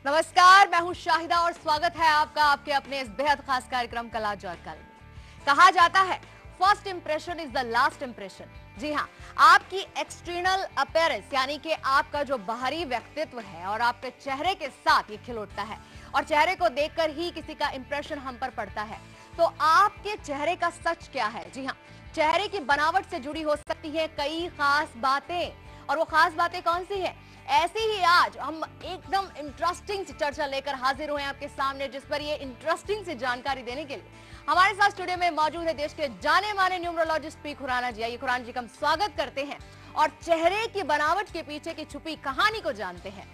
नमस्कार, मैं हूं शाहिदा और स्वागत है आपका आपके अपने इस बेहद खास कार्यक्रम कला जौहर में। कहा जाता है first impression is the last impression. जी हाँ, आपकी एक्सटर्नल अपीयरेंस यानी कि आपका जो बाहरी व्यक्तित्व है और आपके चेहरे के साथ ये खिल उठता है और चेहरे को देखकर ही किसी का इंप्रेशन हम पर पड़ता है। तो आपके चेहरे का सच क्या है? जी हाँ, चेहरे की बनावट से जुड़ी हो सकती है कई खास बातें, और वो खास बातें कौन सी है? ऐसी ही आज हम एकदम इंटरेस्टिंग सी चर्चा लेकर हाजिर हुए हैं आपके सामने, जिस पर ये इंटरेस्टिंग सी जानकारी देने के लिए हमारे साथ स्टूडियो में मौजूद है देश के जाने माने न्यूमरोलॉजिस्ट पी खुराना जी। आइए खुराना जी का हम स्वागत करते हैं और चेहरे की बनावट के पीछे की छुपी कहानी को जानते हैं।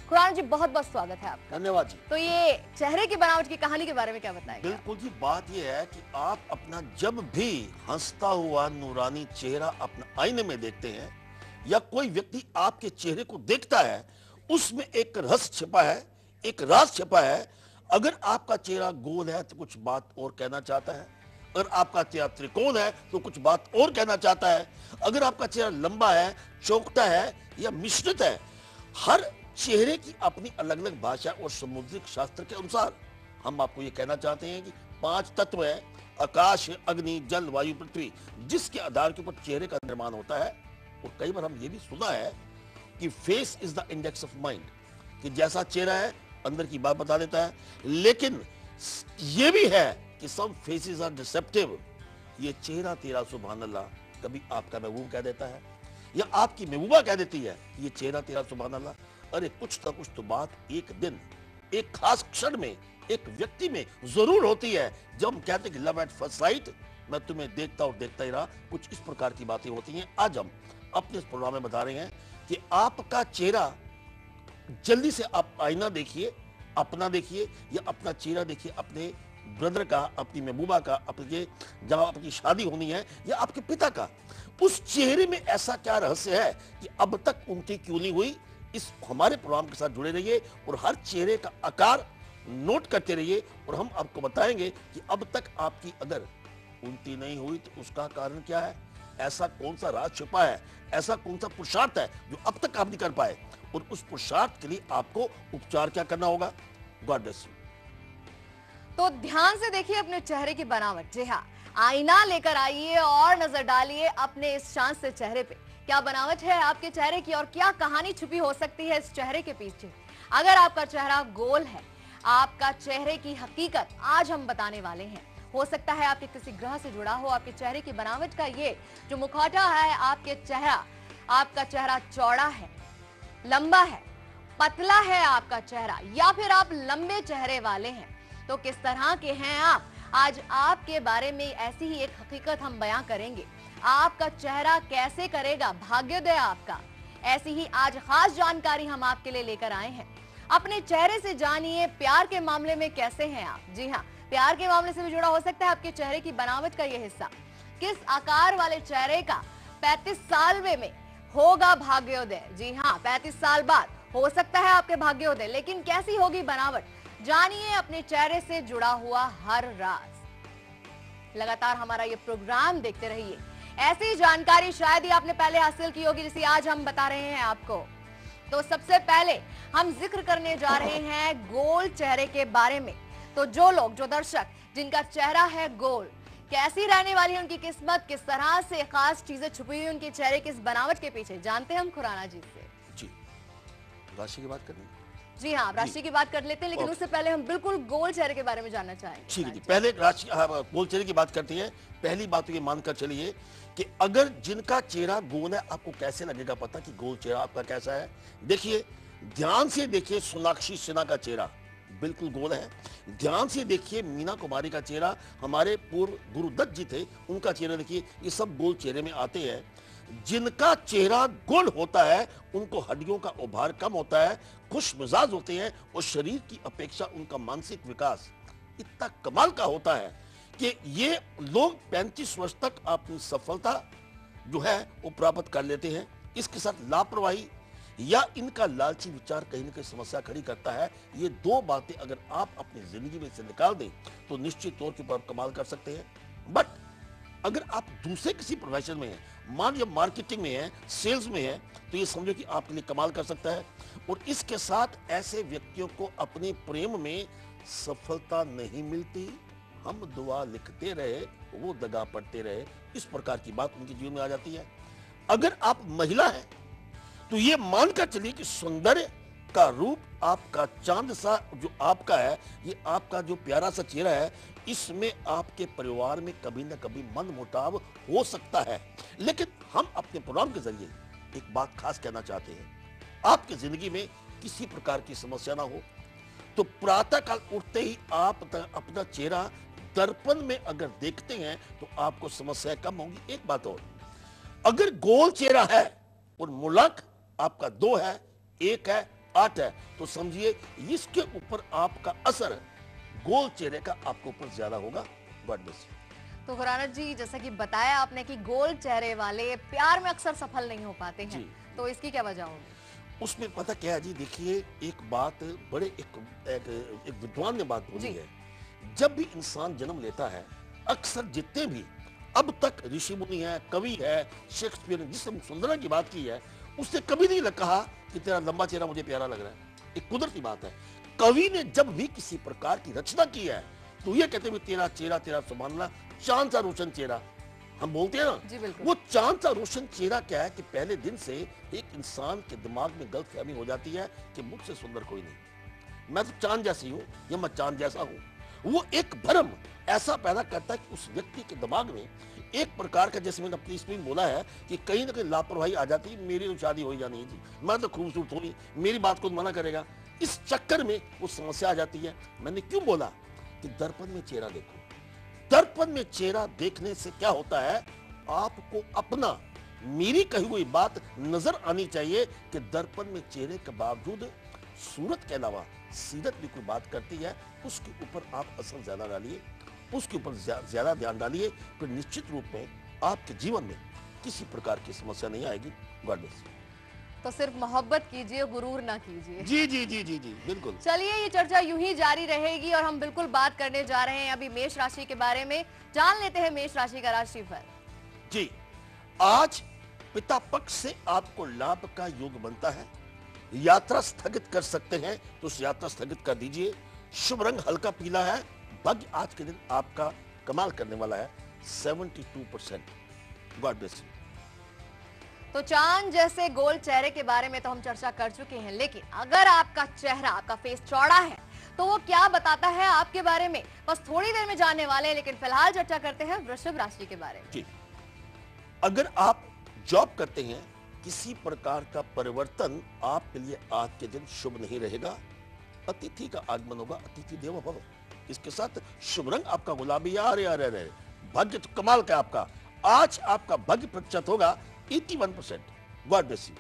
खुराना जी, बहुत बहुत स्वागत है आपका। धन्यवाद जी। तो ये चेहरे की बनावट की कहानी के बारे में क्या बताएंगे? बिल्कुल जी, बात ये है कि आप अपना जब भी हंसता हुआ नूरानी चेहरा अपना आईने में देखते हैं या कोई व्यक्ति आपके चेहरे को देखता है, उसमें एक रहस्य छिपा है, एक राज छिपा है। अगर आपका चेहरा गोल है तो कुछ बात और कहना चाहता है, अगर आपका चेहरा त्रिकोण है तो कुछ बात और कहना चाहता है, अगर आपका चेहरा लंबा है, चौकटा है या मिश्रित है, हर चेहरे की अपनी अलग अलग भाषा और समुद्रिक शास्त्र के अनुसार हम आपको ये कहना चाहते हैं कि 5 तत्व है, आकाश, अग्नि, जल, वायु, पृथ्वी, जिसके आधार के ऊपर चेहरे का निर्माण होता है। और कई बार हम ये भी सुना है कि face is the index of mind, कि जैसा चेहरा है अंदर की बात बता देता है। लेकिन ये भी है कि सम फेसेस आर डिसेप्टिव। ये चेहरा तेरा सुभान अल्लाह कभी आपका महबूब कह देता है या आपकी महबूबा कह देती है ये चेहरा तेरा सुभान अल्लाह। अरे कुछ ना कुछ तो बात एक दिन, एक खास क्षण में, एक व्यक्ति में जरूर होती है। जब हम कहते हैं कि लव एट फर्स्ट साइट, मैं तुम्हें देखता और देखता ही रहा, कुछ इस प्रकार की बातें होती हैं। आज हम अपने इस प्रोग्राम में बता रहे हैं कि आपका चेहरा, जल्दी से आप आईना देखिए, अपना देखिए या अपना चेहरा देखिए, अपने ब्रदर का, अपनी महबूबा का, अपने जहां आपकी शादी होनी है या आपके पिता का। उस चेहरे में ऐसा क्या रहस्य है कि अब तक उनकी क्यों नहीं हुई? इस हमारे प्रोग्राम के साथ जुड़े रहिए और हर चेहरे का आकार नोट करते रहिए और हम आपको बताएंगे कि अब तक आपकी अगर उन्नति नहीं हुई तो उसका कारण क्या है, ऐसा कौन सा राज छुपा है, ऐसा कौन सा पुरुषार्थ है जो अब तक आप नहीं कर पाए, और उस पुरुषार्थ के लिए आपको उपचार क्या करना होगा। God bless you. तो ध्यान से देखिए अपने चेहरे की बनावट। जी हाँ, आईना लेकर आइए और नजर डालिए अपने इस शांत से चेहरे पे। क्या बनावट है आपके चेहरे की और क्या कहानी छुपी हो सकती है इस चेहरे के पीछे? अगर आपका चेहरा गोल है, आपका चेहरे की हकीकत आज हम बताने वाले हैं। हो सकता है आपके किसी ग्रह से जुड़ा हो आपके चेहरे की बनावट का ये जो मुखौटा है। आपका चेहरा चौड़ा है, लंबा है, पतला है आपका चेहरा, या फिर आप लंबे चेहरे वाले हैं, तो किस तरह के हैं आप? आज आपके बारे में ऐसी ही एक हकीकत हम बयां करेंगे। आपका चेहरा कैसे करेगा भाग्योदय आपका, ऐसी ही आज खास जानकारी हम आपके लिए लेकर आए हैं। अपने चेहरे से जानिए प्यार के मामले में कैसे हैं आप। जी हाँ, प्यार के मामले से भी जुड़ा हो सकता है आपके चेहरे की बनावट का यह हिस्सा। किस आकार वाले चेहरे का 35 साल में होगा भाग्योदय? जी हाँ, 35 साल बाद हो सकता है आपके भाग्योदय, लेकिन कैसी होगी बनावट? जानिए अपने चेहरे से जुड़ा हुआ हर राज। लगातार हमारा ये प्रोग्राम देखते रहिए, ऐसी जानकारी शायद ही आपने पहले हासिल की होगी जिसे आज हम बता रहे हैं आपको। तो सबसे पहले हम जिक्र करने जा रहे हैं गोल चेहरे के बारे में। तो जो लोग, जो दर्शक जिनका चेहरा है गोल, कैसी रहने वाली है उनकी किस्मत, किस तरह से खास चीजें छुपी हुई उनके चेहरे की इस बनावट के पीछे, जानते हैं हम खुराना जी से। जी, राशि की बात करनी। जी हाँ, राशि की बात कर लेते हैं, लेकिन उससे पहले हम बिल्कुल गोल चेहरे के बारे में जानना चाहेंगे। ठीक है जी, पहले राशि गोल चेहरे की बात करती है। पहली बात तो ये मानकर चलिए कि अगर जिनका चेहरा गोल है, आपको कैसे लगेगा पता कि गोल चेहरा आपका कैसा है? देखिए, ध्यान से देखिए, सोनाक्षी सिन्हा का चेहरा बिल्कुल गोल है। ध्यान से देखिए, मीना कुमारी का चेहरा, हमारे पूर्व गुरु दत्त जी थे, उनका चेहरा देखिए, ये सब गोल चेहरे में आते हैं। जिनका चेहरा गोल होता है उनको हड्डियों का उभार कम होता है, खुश मिजाज होते हैं और शरीर की अपेक्षा उनका मानसिक विकास इतना कमाल का होता है कि ये लोग 35 वर्ष तक अपनी सफलता जो है वो प्राप्त कर लेते हैं। इसके साथ लापरवाही या इनका लालची विचार कहीं ना कहीं समस्या खड़ी करता है। ये दो बातें अगर आप अपनी जिंदगी में से निकाल दें तो निश्चित तौर पर आप कमाल कर सकते हैं। बट अगर आप दूसरे किसी प्रोफेशन में हैं, मान या मार्केटिंग में है, सेल्स में है, तो ये समझो कि आपके लिए कमाल कर सकता है। और इसके साथ ऐसे व्यक्तियों को अपने प्रेम में सफलता नहीं मिलती। हम दुआ लिखते रहे, वो दगा पड़ते रहे, इस प्रकार की बात उनके जीवन में आ जाती है। अगर आप महिला हैं तो ये मानकर चलिए कि सौंदर्य का रूप, आपका चांद सा जो आपका है, ये आपका जो प्यारा सा चेहरा है, इसमें आपके परिवार में कभी ना कभी मनमुटाव हो सकता है। लेकिन हम अपने प्रोग्राम के जरिए एक बात खास कहना चाहते हैं, आपकी जिंदगी में किसी प्रकार की समस्या ना हो तो प्रातः काल उठते ही आप अपना चेहरा दर्पण में अगर देखते हैं तो आपको समस्या कम होगी। एक बात और, अगर गोल चेहरा है और मुलाक आपका 2 है, 1 है, 8 है, तो समझिए इसके ऊपर आपका असर गोल चेहरे का आपके ऊपर ज्यादा होगा। God bless you. तो खुराना जी, जैसा कि बताया आपने कि गोल चेहरे वाले प्यार में अक्सर सफल नहीं हो पाते हैं, तो इसकी क्या वजह होगी? उसमें पता क्या है जी, देखिए एक बात बड़े एक विद्वान ने बात बोली है, जब भी इंसान जन्म लेता है, अक्सर जितने भी अब तक ऋषि मुनि है, कवि है, शेक्सपियर ने जिसने सुंदरता की बात की है, उसने कभी नहीं कहा कि तेरा लंबा चेहरा मुझे प्यारा लग रहा है। एक कुदरती बात है। कवि ने जब भी किसी प्रकार की रचना की है तो ये कहते हैं तेरा चेहरा, तेरा सुभान अल्लाह, चांद सा रोशन चेहरा, हम बोलते हैं जी, ना, बिल्कुल। वो चांद सा रोशन चेहरा क्या है कि पहले दिन से एक इंसान के दिमाग में गलतफहमी हो जाती है कि मुझसे सुंदर कोई नहीं, मैं तो चांद जैसी हूँ या मैं चांद जैसा हूँ। वो एक भ्रम ऐसा पैदा करता है कि उस व्यक्ति के दिमाग में एक प्रकार का, जैसे मैंने अपनी स्पीच बोला है कि कहीं ना कहीं लापरवाही आ जाती है, मेरी तो शादी हो ही जानी है जी, मैं तो खूबसूरत हूँ नहीं, मेरी बात को मना करेगा, इस चक्कर में वो समस्या आ जाती है। मैंने क्यों बोला कि दर्पण में चेहरा देखो। दर्पण में चेहरा देखने से क्या होता है, आपको अपना, मेरी कही हुई बात नजर आनी चाहिए कि दर्पण में चेहरे के बावजूद सूरत के अलावा सीरत भी कोई बात करती है, उसके ऊपर आप असर ज्यादा डालिए, उसके ऊपर ज्यादा ध्यान डालिए, फिर निश्चित रूप में आपके जीवन में किसी प्रकार की समस्या नहीं आएगी। God bless you. तो सिर्फ मोहब्बत कीजिए, गुरूर ना कीजिए। जी जी जी जी जी बिल्कुल। चलिए, ये चर्चा यूं ही जारी रहेगी और हम बिल्कुल बात करने जा रहे हैं अभी मेष राशि के बारे में। जान लेते हैं मेष राशि का राशिफल। जी, आज पिता पक्ष से आपको लाभ का योग बनता है। यात्रा स्थगित कर सकते हैं तो उस यात्रा स्थगित कर दीजिए। शुभ रंग हल्का पीला है। भाग्य आज के दिन आपका कमाल करने वाला है 72%। God bless you. तो चांद जैसे गोल चेहरे के बारे में तो हम चर्चा कर चुके हैं, लेकिन अगर आपका चेहरा, आपका फेस चौड़ा है तो वो क्या बताता है आपके बारे में, बस थोड़ी देर में जानने वाले हैं। लेकिन फिलहाल चर्चा करते हैं वृषभ राशि के बारे में। जी, अगर आप जॉब करते हैं, किसी प्रकार का परिवर्तन आपके लिए आज के दिन शुभ नहीं रहेगा। अतिथि का आगमन होगा, अतिथि देवो भव। इसके साथ शुभ रंग आपका गुलाबी। अरे भाग्य तो कमाल का आपका। आज आपका भाग्य प्रतिशत होगा 81%। God bless you.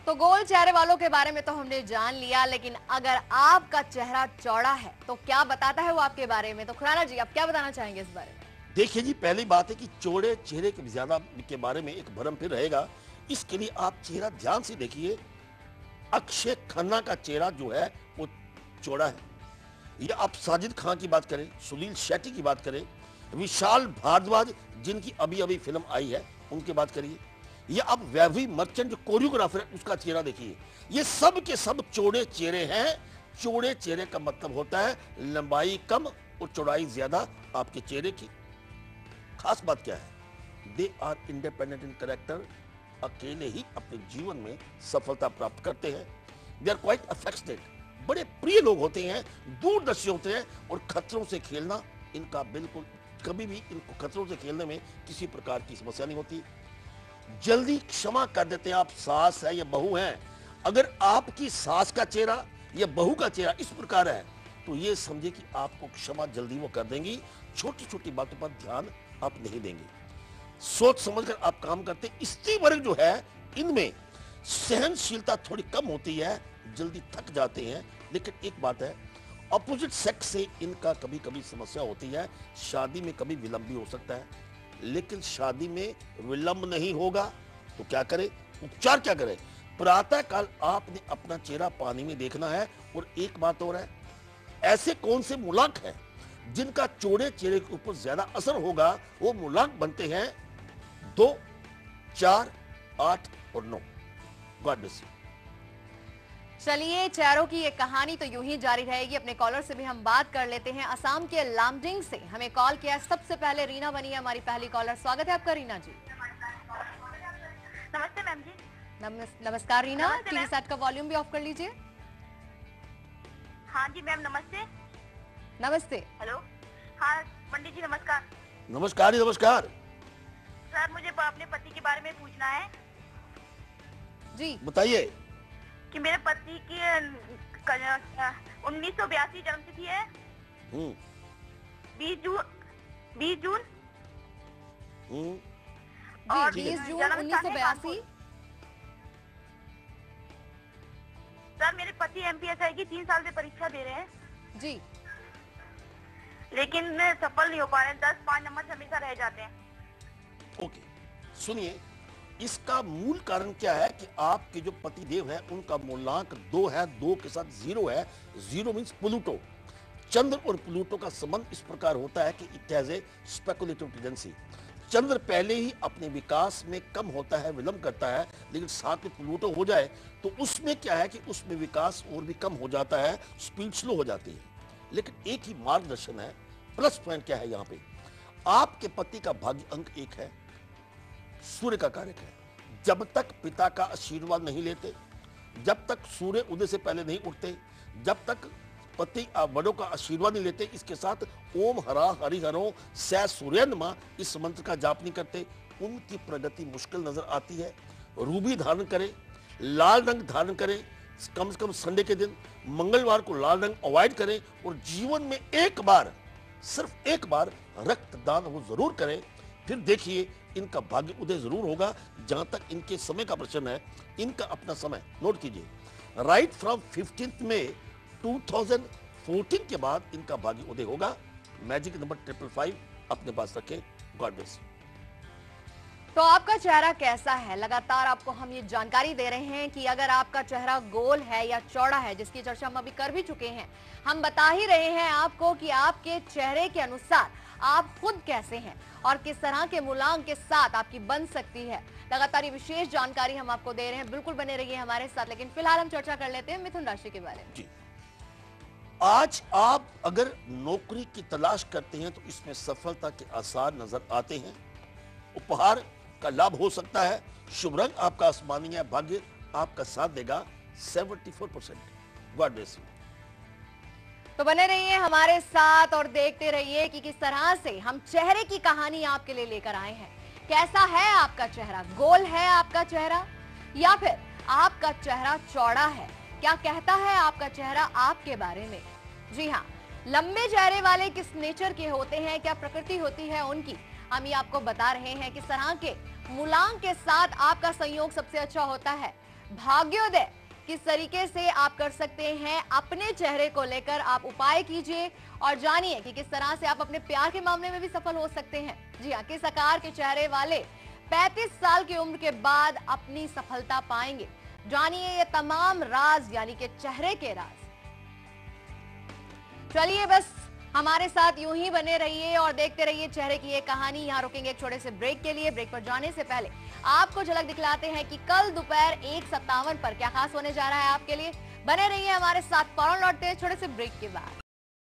तो गोल चेहरे वालों के बारे में तो हमने जान लिया, लेकिन अगर आपका चेहरा चौड़ा है तो क्या बताता है वो आपके बारे में? तो खुराना जी, आप क्या बताना चाहेंगे इस बारे में? देखिए जी, पहली बात है कि चौड़े चेहरे के ज्यादा के बारे में एक भ्रम फिर रहेगा। इसके लिए आप चेहरा ध्यान से देखिए। अक्षय खन्ना का चेहरा जो है वो चौड़ा है। या आप साजिद खान की बात करें, सुनील शेट्टी की बात करें, विशाल भारद्वाज जिनकी अभी अभी फिल्म आई है उनकी बात करिए, या आप वैभवी मर्चेंट जो कोरियोग्राफर है उसका चेहरा देखिए। ये सब के सब चौड़े चेहरे हैं। चौड़े चेहरे का मतलब होता है लंबाई कम और चौड़ाई ज्यादा आपके चेहरे की। खास बात क्या है, they are independent in character. अकेले ही अपने जीवन में सफलता प्राप्त करते हैं। They are quite affectionate. बड़े प्रिय लोग होते हैं, दूरदर्शी होते हैं, और खतरों से खेलना इनका बिल्कुल, कभी भी इनको खतरों से खेलने में किसी प्रकार की समस्या नहीं होती। जल्दी क्षमा कर देते हैं। आप सास है या बहू हैं, अगर आपकी सास का चेहरा या बहू का चेहरा इस प्रकार है तो ये समझे कि आपको क्षमा जल्दी वो कर देंगी। छोटी छोटी बातों पर ध्यान आप नहीं देंगे। सोच समझकर आप काम करते। स्त्री वर्ग जो है इनमें सहनशीलता थोड़ी कम होती है, जल्दी थक जाते हैं। लेकिन एक बात है, अपोजिट सेक्स से इनका कभी कभी समस्या होती है। शादी में कभी विलंब भी हो सकता है, लेकिन शादी में विलंब नहीं होगा तो क्या करें, उपचार क्या करें? प्रातः काल आपने अपना चेहरा पानी में देखना है। और एक बात और है, ऐसे कौन से मुलाक हैं जिनका चौड़े चेहरे के ऊपर ज्यादा असर होगा? वो मुलाक बनते हैं 2, 4, 8 और 9। God bless you. चलिए, चेहरों की ये कहानी तो यूं ही जारी रहेगी। अपने कॉलर से भी हम बात कर लेते हैं। असम के लामडिंग से हमें कॉल किया सबसे पहले रीना बनी है हमारी पहली कॉलर। स्वागत है आपका रीना जी। नमस्ते मैम जी। नमस्कार रीना, नमस्ते टीवी मैम। सेट का वॉल्यूम भी ऑफ कर लीजिए। हाँ जी मैम, नमस्ते। नमस्ते। हेलो। हाँ पंडित जी, नमस्कार। नमस्कार जी, नमस्कार। सर, मुझे अपने पति के बारे में पूछना है जी बताइए। कि मेरे पति की 1982 जन्मतिथि है। हम्म 20 जून 20 जून हम्म जी, और 20 जून जन्म स्थान है 1982। कानपुर। सर, मेरे पति MPSI की 3 साल से परीक्षा दे रहे हैं, जी लेकिन सफल नहीं हो पा रहे हैं। 10-5 नंबर से हमेशा रह जाते हैं। ओके, सुनिए, इसका मूल कारण क्या है कि आपके जो पतिदेव है उनका मूलांक 2 है, 2 के साथ 0 है। 0 मीन्स प्लूटो। चंद्र और प्लूटो का संबंध इस प्रकार होता है कि it has a speculative tendency. Chandra पहले ही अपने विकास में कम होता है, विलंब करता है, लेकिन साथ में प्लूटो हो जाए तो उसमें क्या है कि उसमें विकास और भी कम हो जाता है, स्पीड स्लो हो जाती है। लेकिन एक ही मार्गदर्शन है, प्लस पॉइंट क्या है यहाँ पे, आपके पति का भाग्य अंक 1 है, सूर्य का कारक है। जब तक पिता का आशीर्वाद नहीं लेते, जब तक सूर्य उदय से पहले नहीं उठते, जब तक पति बड़ों का आशीर्वाद नहीं लेते, इसके साथ ओम हरा हरिहरों सै सूर्यनमा इस मंत्र का जाप नहीं करते, उनकी प्रगति मुश्किल नजर आती है। रूबी धारण करें, लाल रंग धारण करें, कम से कम संडे के दिन, मंगलवार को लाल रंग अवॉइड करें, और जीवन में एक बार, सिर्फ एक बार रक्तदान वो जरूर करें। फिर देखिए इनका भाग्य उदय जरूर होगा। जहां तक इनके समय का प्रश्न है, इनका अपना समय नोट कीजिए, राइट फ्रॉम 15 मई 2014 के बाद इनका भाग्य उदय होगा। मैजिक नंबर 555 अपने पास रखें। God bless. तो आपका चेहरा कैसा है? लगातार आपको हम ये जानकारी दे रहे हैं कि अगर आपका चेहरा गोल है या चौड़ा है, जिसकी चर्चा हम अभी कर भी चुके हैं, हम बता ही रहे हैं आपको कि आपके चेहरे के अनुसार आप खुद कैसे हैं और किस तरह के मूलांक के साथ आपकी बन सकती है। लगातार ये विशेष जानकारी हम आपको दे रहे हैं, बिल्कुल बने रहिए हमारे साथ। लेकिन फिलहाल हम चर्चा कर लेते हैं मिथुन राशि के बारे में। जी, आज आप अगर नौकरी की तलाश करते हैं तो इसमें सफलता के आसार नजर आते हैं। उपहार का लाभ हो सकता है। शुभ रंग आपका आसमानी है। भाग्य आपका साथ देगा 74%। God bless you. तो बने रहिए हमारे साथ और देखते रहिए कि किस तरह से हम चेहरे की कहानी आपके लिए लेकर आए हैं। कैसा है आपका चेहरा? गोल है आपका चेहरा या फिर आपका चेहरा चौड़ा है? क्या कहता है आपका चेहरा आपके बारे में? जी हाँ, लंबे चेहरे वाले किस नेचर के होते हैं, क्या प्रकृति होती है उनकी, हम ये आपको बता रहे हैं। किस तरह के मूलांक के साथ आपका संयोग सबसे अच्छा होता है, भाग्योदय किस तरीके से आप कर सकते हैं, अपने चेहरे को लेकर आप उपाय कीजिए और जानिए कि किस तरह से आप अपने प्यार के मामले में भी सफल हो सकते हैं। जी हाँ, किस आकार के चेहरे वाले 35 साल की उम्र के बाद अपनी सफलता पाएंगे, जानिए ये तमाम राज, यानी कि चेहरे के राज। चलिए बस हमारे साथ यूं ही बने रहिए और देखते रहिए चेहरे की ये कहानी। यहाँ रुकेंगे एक छोटे से ब्रेक के लिए। ब्रेक पर जाने से पहले आपको झलक दिखलाते हैं कि कल दोपहर 1:57 पर क्या खास होने जा रहा है आपके लिए। बने रहिए हमारे साथ, फौरन लौटते हैं छोटे से ब्रेक के बाद।